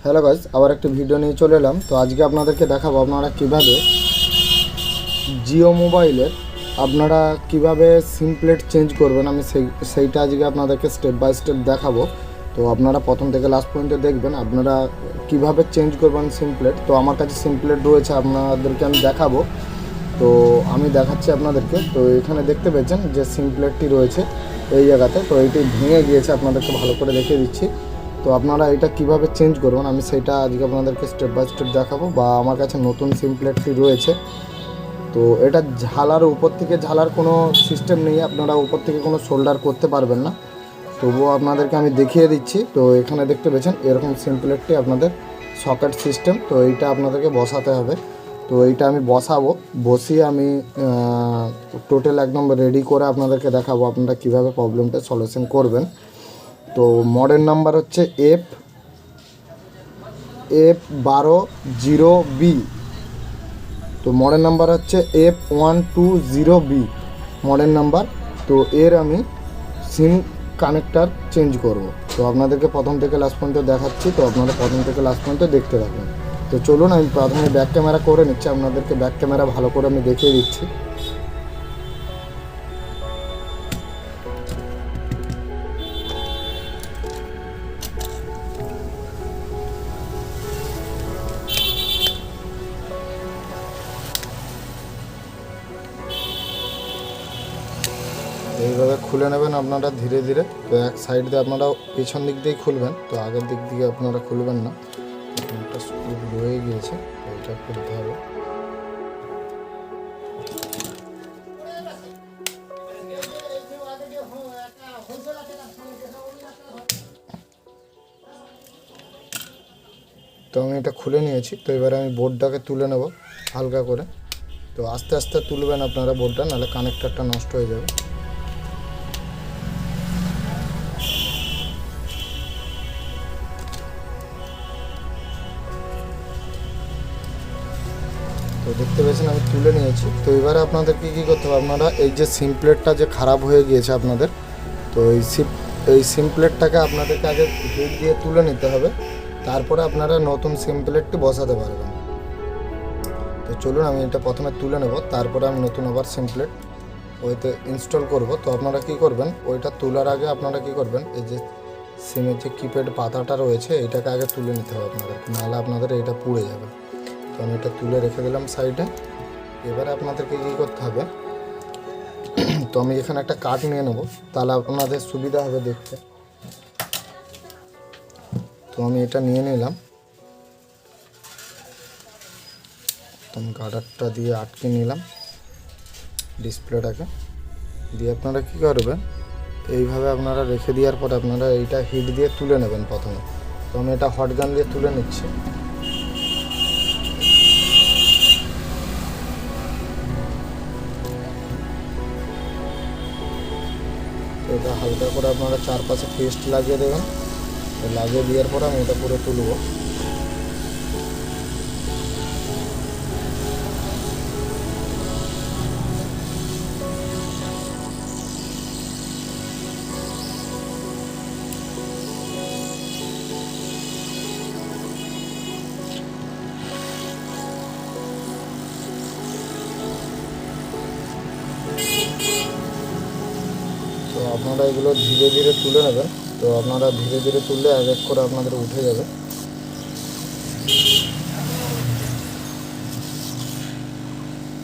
Hello guys, আবার একটা video নিয়ে চলে এলাম। তো আজকে আপনাদেরকে দেখাবো আপনারা কিভাবে জিও মোবাইলের আপনারা কিভাবে সিম প্লেট চেঞ্জ করবেন। আমি সেইটা আজকে আপনাদেরকে স্টেপ বাই স্টেপ দেখাবো। তো আপনারা প্রথম থেকে লাস্ট পর্যন্ত দেখবেন আপনারা কিভাবে চেঞ্জ করবেন সিম প্লেট। তো আমার কাছে সিম প্লেট রয়েছে, আপনাদেরকে আমি দেখাবো। তো আমি দেখাচ্ছি আপনাদেরকে। তো এখানে দেখতে পেয়েছেন যে সিম প্লেটটি রয়েছে এই জায়গাতে। তো এইটি ভেঙে গিয়েছে, আপনাদেরকে ভালো করে দেখিয়ে দিচ্ছি। তো আপনারা এটা কিভাবে চেঞ্জ করবেন আমি সেটা আজকে আপনাদেরকে স্টেপ বাই স্টেপ দেখাবো। বা আমার কাছে নতুন সিম প্লেটটি রয়েছে। তো এটা ঝালার উপর থেকে ঝালার কোনো সিস্টেম নেই, আপনারা উপর থেকে কোনো শোল্ডার করতে পারবেন না। তবুও আপনাদেরকে আমি দেখিয়ে দিচ্ছি। তো এখানে দেখতে পেয়েছেন এরকম সিম প্লেটটি আপনাদের সকেট সিস্টেম। তো এইটা আপনাদেরকে বসাতে হবে। তো এইটা আমি বসাবো, বসিয়ে আমি টোটাল একদম রেডি করে আপনাদেরকে দেখাবো আপনারা কীভাবে প্রবলেমটা সলিউশন করবেন। তো মডেল নাম্বার হচ্ছে F1200B। তো মডেল নাম্বার হচ্ছে F120B মডেল নাম্বার। তো এর আমি সিম কানেক্টার চেঞ্জ করব। তো আপনাদেরকে প্রথম থেকে লাস্ট পর্যন্ত দেখাচ্ছি। তো আপনারা প্রথম থেকে লাস্ট পর্যন্ত দেখতে থাকুন। তো চলুন আমি প্রথমে ব্যাক ক্যামেরা করে নিচ্ছি, আপনাদেরকে ব্যাক ক্যামেরা ভালো করে আমি দেখিয়ে দিচ্ছি। এইভাবে খুলে নেবেন আপনারা ধীরে ধীরে। তো এক সাইড দিয়ে আপনারা পিছন দিক দিয়েই খুলবেন, তো আগের দিক দিয়ে আপনারা খুলবেন না। একটা স্ক্রু রয়ে গিয়েছে, এটা খুলতে হবে। তো আমি এটা খুলে নিয়েছি। তো এবারে আমি বোর্ডটাকে তুলে নেব হালকা করে। তো আস্তে আস্তে তুলবেন আপনারা বোর্ডটা, নাহলে কানেক্টারটা নষ্ট হয়ে যাবে। তো দেখতে পেয়েছেন আমি তুলে নিয়েছি। তো এবারে আপনাদেরকে কী করতে হবে, আপনারা এই যে সিম প্লেটটা যে খারাপ হয়ে গিয়েছে আপনাদের, তো এই সিম প্লেটটাকে আপনাদেরকে আগে হিট দিয়ে তুলে নিতে হবে। তারপরে আপনারা নতুন সিম প্লেটটি বসাতে পারবেন। তো চলুন আমি এটা প্রথমে তুলে নেব, তারপরে আমি নতুন আবার সিম প্লেট ওইতে ইনস্টল করব। তো আপনারা কি করবেন, ওইটা তোলার আগে আপনারা কি করবেন, এই যে সিমের যে কিপ্যাড পাতাটা রয়েছে এইটাকে আগে তুলে নিতে হবে আপনাদের, নাহলে আপনাদের এটা পুড়ে যাবে। তো আমি এটা তুলে রেখে দিলাম সাইডে। এবারে আপনাদেরকে কী করতে হবে, তো আমি এখানে একটা কাঠ নিয়ে নেব, তাহলে আপনাদের সুবিধা হবে দেখতে। তো আমি এটা নিয়ে নিলাম। তো আমি গার্ডারটা দিয়ে আটকে নিলাম ডিসপ্লেটাকে দিয়ে। আপনারা কী করবেন, এইভাবে আপনারা রেখে দেওয়ার পরে আপনারা এইটা হিট দিয়ে তুলে নেবেন প্রথমে। তো আমি এটা হট গান দিয়ে তুলে নিচ্ছি। এটা হালকা করে আপনারা চারপাশে পেস্ট লাগিয়ে দেবেন। লাগিয়ে দেওয়ার পরে আমি এটা পুরো তুলব। তো আপনারা এগুলো ধীরে ধীরে তুলে নেবেন। তো আপনারা ধীরে ধীরে তুললে এক এক করে আপনাদের উঠে যাবে।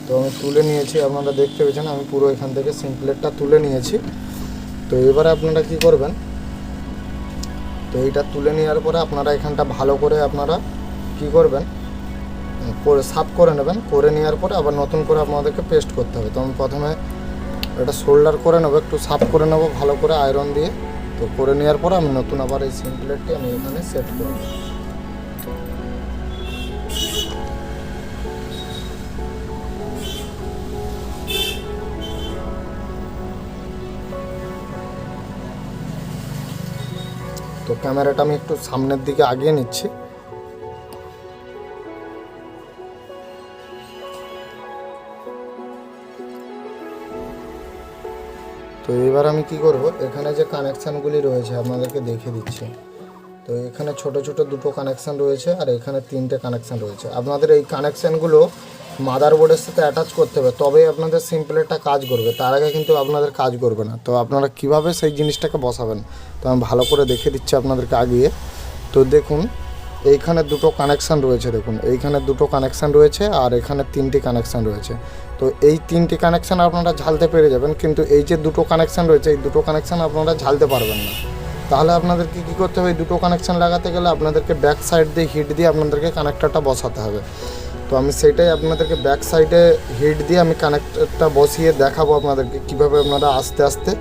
তো আমি তুলে নিয়েছি, আপনারা দেখতে পেয়েছেন আমি পুরো এখান থেকে সিম প্লেটটা তুলে নিয়েছি। তো এবারে আপনারা কি করবেন, তো এইটা তুলে নেওয়ার পরে আপনারা এখানটা ভালো করে আপনারা কি করবেন, সাফ করে নেবেন। করে নেওয়ার পরে আবার নতুন করে আপনাদেরকে পেস্ট করতে হবে। তো আমি প্রথমে এটা শোল্ডার করে নেবো, একটু সাফ করে নেবো ভালো করে আয়রন দিয়ে। তো করে নেওয়ার পরে আমি নতুন আবার এই সিম প্লেটটি আমি এখানে সেট করব। তো ক্যামেরাটা আমি একটু সামনের দিকে আগিয়ে নিচ্ছি। তো এবার আমি কি করব, এখানে যে কানেকশানগুলি রয়েছে আপনাদেরকে দেখিয়ে দিচ্ছি। তো তো এখানে ছোট ছোট দুটো কানেকশান রয়েছে আর এখানে তিনটে কানেকশান রয়েছে। আপনাদের এই কানেকশানগুলো মাদারবোর্ডের সাথে অ্যাটাচ করতে হবে, তবেই আপনাদের সিম্পলেটটা কাজ করবে, তার আগে কিন্তু আপনাদের কাজ করবে না। তো আপনারা কিভাবে সেই জিনিসটাকে বসাবেন তো আমি ভালো করে দেখে দিচ্ছি আপনাদেরকে আগিয়ে। তো দেখুন এইখানে দুটো কানেকশান রয়েছে, দেখুন এইখানে দুটো কানেকশান রয়েছে আর এখানে তিনটি কানেকশান রয়েছে। তো এই তিনটি কানেকশান আপনারা ঝালতে পেরে যাবেন, কিন্তু এই যে দুটো কানেকশান রয়েছে এই দুটো কানেকশান আপনারা ঝালতে পারবেন না। তাহলে আপনাদেরকে কী করতে হবে, এই দুটো কানেকশান লাগাতে গেলে আপনাদেরকে ব্যাক সাইড দিয়ে হিট দিয়ে আপনাদেরকে কানেক্টরটা বসাতে হবে। তো আমি সেটাই আপনাদেরকে ব্যাক সাইডে হিট দিয়ে আমি কানেক্টরটা বসিয়ে দেখাবো আপনাদেরকে কীভাবে আপনারা আস্তে আস্তে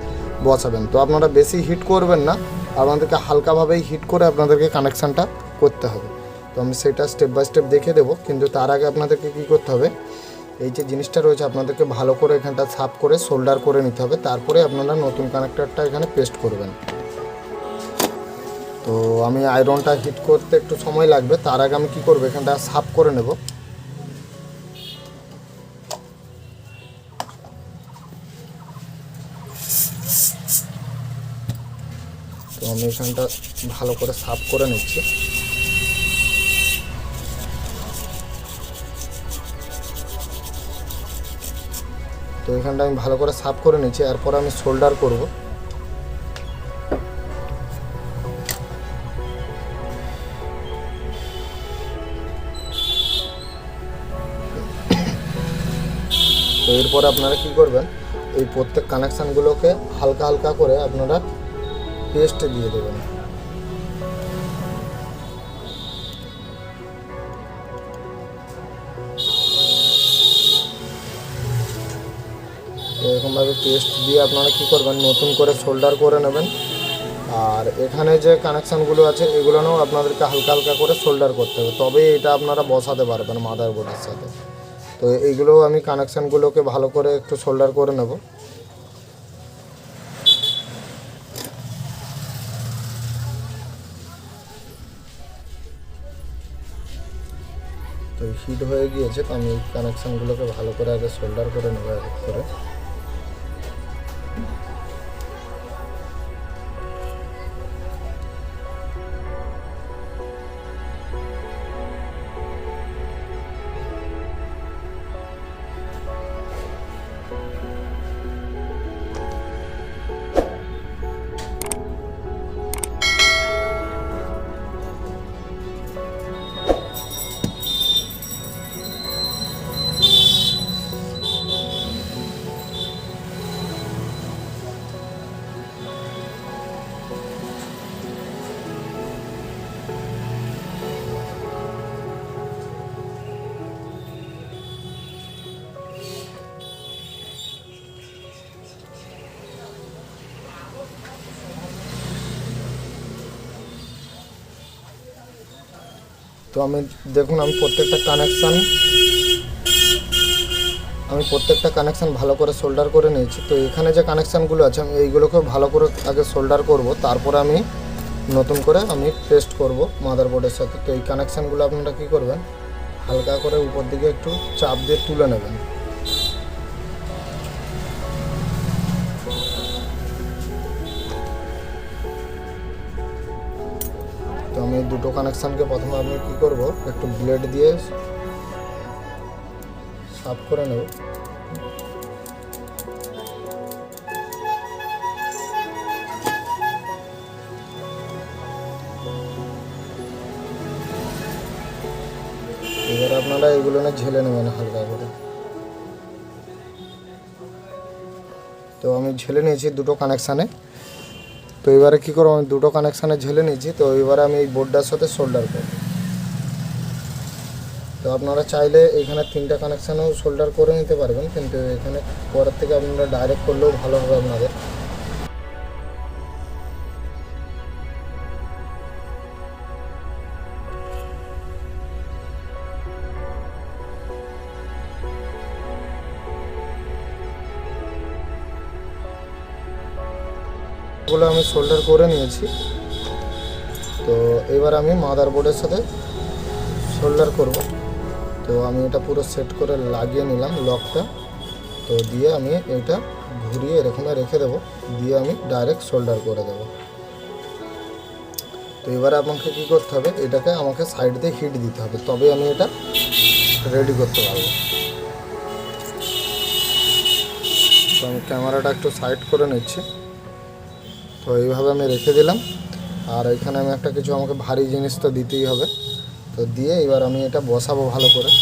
বসাবেন। তো আপনারা বেশি হিট করবেন না, আপনাদেরকে হালকাভাবেই হিট করে আপনাদেরকে কানেকশানটা করতে হবে। তো আমি সেটা স্টেপ বাই স্টেপ দেখে দেবো, কিন্তু তার আগে আপনাদেরকে কী করতে হবে, এই যে জিনিসটা রয়েছে আপনাদেরকে ভালো করে এখানটা সাফ করে সোল্ডার করে নিতে হবে, তারপরে আপনারা নতুন কানেক্টরটা এখানে পেস্ট করবেন। তো আমি আয়রনটা হিট করতে একটু সময় লাগবে, তার আগে আমি কী করবো, এখানটা সাফ করে নেব। তো আমি এখানটা ভালো করে সাফ করে নিচ্ছি। তো এখানটা আমি ভালো করে সাফ করে নিচ্ছি, এরপর আমি সোল্ডার করব। তো এরপর আপনারা কি করবেন, এই প্রত্যেক কানেকশানগুলোকে হালকা হালকা করে আপনারা পেস্ট দিয়ে দেবেন। এরকমভাবে পেস্ট দিয়ে আপনারা কী করবেন, নতুন করে সোল্ডার করে নেবেন। আর এখানে যে কানেকশানগুলো আছে এগুলোও আপনাদেরকে হালকা হালকা করে সোল্ডার করতে হবে, তবেই এটা আপনারা বসাতে পারবেন মাদারবোর্ডের সাথে। তো এইগুলোও আমি কানেকশানগুলোকে ভালো করে একটু সোল্ডার করে নেব। তো হিট হয়ে গিয়েছে, তো আমি কানেকশানগুলোকে ভালো করে আগে সোল্ডার করে নেব এক এক করে। তো আমি দেখুন আমি প্রত্যেকটা কানেকশান ভালো করে সোল্ডার করে নিয়েছি। তো এখানে যে কানেকশানগুলো আছে আমি এইগুলোকে ভালো করে আগে সোল্ডার করব, তারপরে আমি নতুন করে আমি পেস্ট করব মাদারবোর্ডের সাথে। তো এই কানেকশানগুলো আপনারা কী করবেন, হালকা করে উপর দিকে একটু চাপ দিয়ে তুলে নেবেন। তো আমি দুটো কানেকশানকে প্রথমে আমি কী করব, একটু ব্লেড দিয়ে সাফ করে নেব। এবার আপনারা এগুলো না ঝেলে নেবেন হালকা করে। তো আমি ঝেলে নিয়েছি দুটো কানেকশানে। তো এবারে কী করবো, আমি দুটো কানেকশানে ঝেলে নিয়েছি। তো এবারে আমি এই বোর্ডটার সাথে সোল্ডার করব। তো আপনারা চাইলে এখানে তিনটা কানেকশানেও সোল্ডার করে নিতে পারবেন, কিন্তু এখানে পরের থেকে আপনারা ডাইরেক্ট করলেও ভালো হবে আপনাদের। এগুলো আমি সোল্ডার করে নিয়েছি। তো এবার আমি মাদারবোর্ডের সাথে সোল্ডার করব। তো আমি এটা পুরো সেট করে লাগিয়ে নিলাম লকটা। তো দিয়ে আমি এটা ঘুরিয়ে এরকম রেখে দেবো, দিয়ে আমি ডাইরেক্ট সোল্ডার করে দেবো। তো তো এবারে আপনাকে কী করতে হবে, এটাকে আমাকে সাইড দিয়ে হিট দিতে হবে, তবে আমি এটা রেডি করতে পারবো। তো আমি ক্যামেরাটা একটু সাইড করে নিচ্ছি। তো এইভাবে আমি রেখে দিলাম। আর এখানে আমি একটা কিছু আমাকে ভারী জিনিস তো দিতেই হবে, তো দিয়ে এবার আমি এটা বসাবো ভালো করে।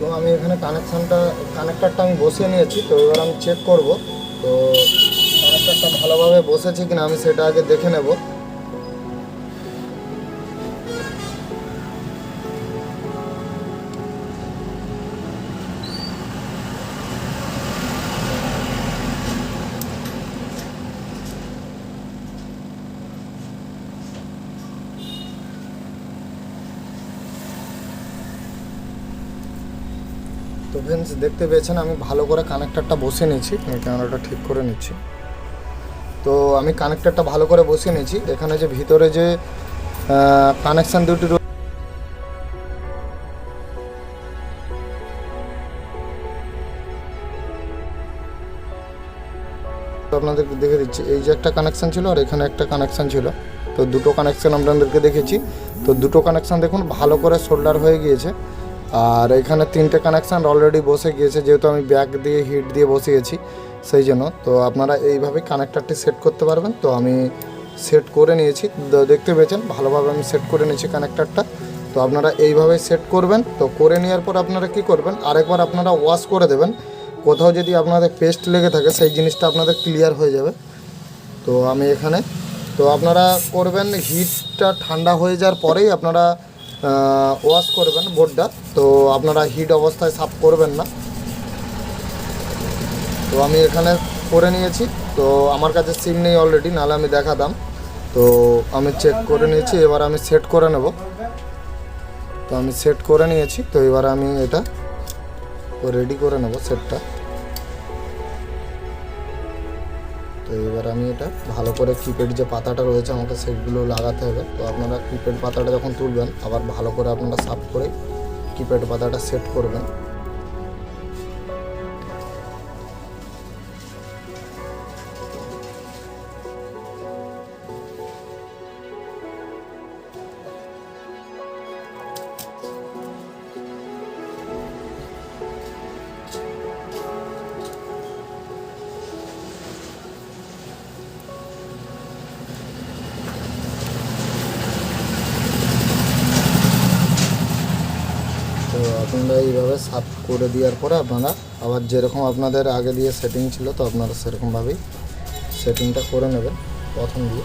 তো আমি এখানে কানেক্টারটা আমি বসিয়ে নিয়েছি। তো এবার আমি চেক করব, তো কানেক্টারটা ভালোভাবে বসেছে কিনা আমি সেটা আগে দেখে নেব। তো ফ্রেন্ডস, দেখতে পেয়েছেন আমি ভালো করে কানেক্টারটা বসিয়ে নিয়েছি। আমি ক্যামেরাটা ঠিক করে নিচ্ছি। তো আমি কানেক্টারটা ভালো করে বসিয়ে নিয়েছি। এখানে যে ভিতরে যে কানেকশান দুটি আপনাদেরকে দেখে দিচ্ছি, এই যে একটা কানেকশান ছিল আর এখানে একটা কানেকশান ছিল। তো দুটো কানেকশান আপনাদেরকে দেখেছি। তো দুটো কানেকশান দেখুন ভালো করে সোল্ডার হয়ে গিয়েছে। আর এখানে তিনটে কানেকশান অলরেডি বসে গিয়েছে, যেহেতু আমি ব্যাক দিয়ে হিট দিয়ে বসিয়েছি সেই জন্য। তো আপনারা এইভাবেই কানেক্টারটি সেট করতে পারবেন। তো আমি সেট করে নিয়েছি, দেখতে পেয়েছেন ভালোভাবে আমি সেট করে নিয়েছি কানেক্টারটা। তো আপনারা এইভাবেই সেট করবেন। তো করে নেওয়ার পর আপনারা কি করবেন, আরেকবার আপনারা ওয়াশ করে দেবেন। কোথাও যদি আপনাদের পেস্ট লেগে থাকে সেই জিনিসটা আপনাদের ক্লিয়ার হয়ে যাবে। তো আমি এখানে, তো আপনারা করবেন হিটটা ঠান্ডা হয়ে যাওয়ার পরেই আপনারা ওয়াশ করবেন বোর্ডটা। তো আপনারা হিট অবস্থায় সাফ করবেন না। তো আমি এখানে করে নিয়েছি। তো আমার কাছে সিম নেই অলরেডি, নাহলে আমি দেখাতাম। তো আমি চেক করে নিয়েছি, এবার আমি সেট করে নেব। তো আমি সেট করে নিয়েছি। তো এবার আমি এটা রেডি করে নেব সেটটা। তো এবার আমি এটা ভালো করে কিপ্যাড যে পাতাটা রয়েছে আমাকে সেগুলো লাগাতে হবে। তো আপনারা কিপ্যাড পাতাটা যখন তুলবেন আবার ভালো করে আপনারা সাফ করে কিপ্যাড পাতাটা সেট করবেন। তো আপনারা এইভাবে সাফ করে দেওয়ার পরে আপনারা আবার যেরকম আপনাদের আগে দিয়ে সেটিং ছিল, তো আপনারা সেরকমভাবেই সেটিংটা করে নেবেন প্রথম দিয়ে।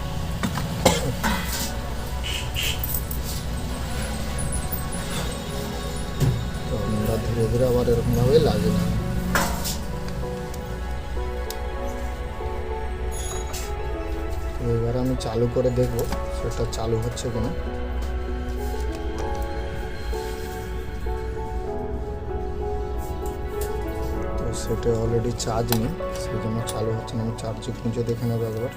তো আপনারা ধীরে ধীরে আবার এরকমভাবেই লাগিয়ে নেবেন। তো এবার আমি চালু করে দেখব সেটা চালু হচ্ছে কিনা। সেটা অলরেডি চার্জ নেই, সেই জন্য চালু হচ্ছে না। আমি চার্জে খুঁজে দেখে নেবো একবার।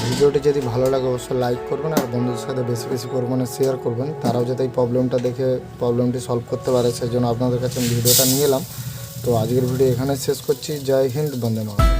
ভিডিওটি যদি ভালো লাগে অবশ্যই লাইক করবেন, আর বন্ধুদের সাথে বেশি বেশি পরিমাণে শেয়ার করবেন, তারাও যাতে এই প্রবলেমটা দেখে প্রবলেমটি সলভ করতে পারে, সেই জন্য আপনাদের কাছে আমি ভিডিওটা নিয়ে এলাম। তো আজকের ভিডিও এখানে শেষ করছি। জয় হিন্দ, বন্দে মাতরম।